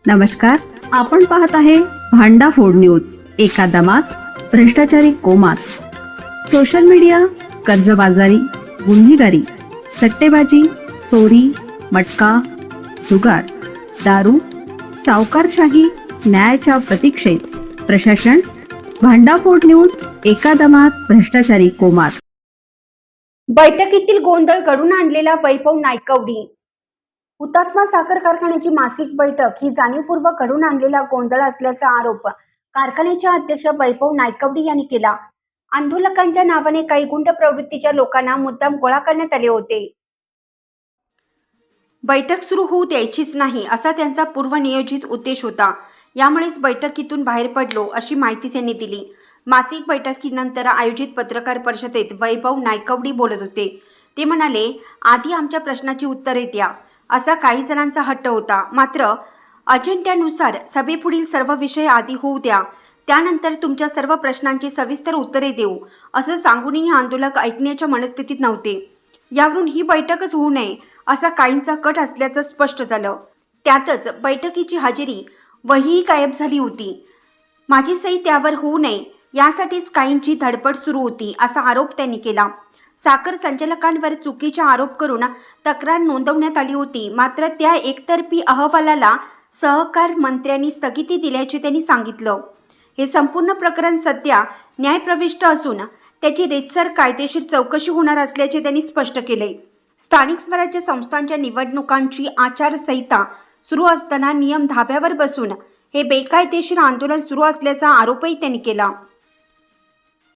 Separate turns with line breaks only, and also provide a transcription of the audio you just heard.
नमस्कार, आपण पाहत आहे भांडाफोड न्यूज. एका दमात भ्रष्टाचारी कोमात. सोशल मीडिया, कर्जबाजारी, गुन्हेगारी, सट्टेबाजी, चोरी, मटका, जुगार, दारू, सावकारशाही, न्यायाच्या प्रतीक्षेत प्रशासन. भांडाफोड न्यूज. एका दमात भ्रष्टाचारी कोमात.
बैठकीतील गोंधळ घडून आणलेला वैभव नायकवडी. हुतात्मा साखर कारखान्याची मासिक बैठक ही जाणीवपूर्वक घडून आणलेला गोंधळ असल्याचा आरोप कारखान्याचे अध्यक्ष वैभव नायकवडी यांनी केला. आंदोलकांच्या नावाने काही गुंड प्रवृत्तीच्या लोकांना मुद्दाम गोळा करण्यात आले होते. बैठक सुरू होऊ द्यायचीच नाही असा त्यांचा पूर्वनियोजित उद्देश होता. यामुळेच बैठकीतून बाहेर पडलो अशी माहिती त्यांनी दिली. मासिक बैठकीनंतर आयोजित पत्रकार परिषदेत वैभव नायकवडी बोलत होते. ते म्हणाले, आधी आमच्या प्रश्नाची उत्तरे द्या असा काही जणांचा हट्ट होता. मात्र अजेंड्यानुसार सभेपुढील सर्व विषय आधी होऊ द्या, त्यानंतर तुमच्या सर्व प्रश्नांची सविस्तर उत्तरे देऊ असं सांगूनही आंदोलक ऐकण्याच्या मनस्थितीत नव्हते. यावरून ही बैठकच होऊ नये असा काहींचा कट असल्याचं स्पष्ट झालं. त्यातच बैठकीची हजेरी वही गायब झाली होती. माझी सही त्यावर होऊ नये यासाठीच काहींची धडपड सुरू होती असा आरोप त्यांनी केला. साखर संचालकांवर चुकीचा आरोप करून तक्रार नोंदवण्यात आली होती. मात्र त्या एकतर्फी अहवालाला सहकार मंत्र्यांनी स्थगिती दिल्याचे त्यांनी सांगितलं. हे संपूर्ण प्रकरण सध्या न्यायप्रविष्ट असून त्याची रीतसर कायदेशीर चौकशी होणार असल्याचे त्यांनी स्पष्ट केले. स्थानिक स्वराज्य संस्थांच्या निवडणुकांची आचारसंहिता सुरू असताना नियम धाब्यावर बसून हे बेकायदेशीर आंदोलन सुरू असल्याचा आरोपही त्यांनी केला.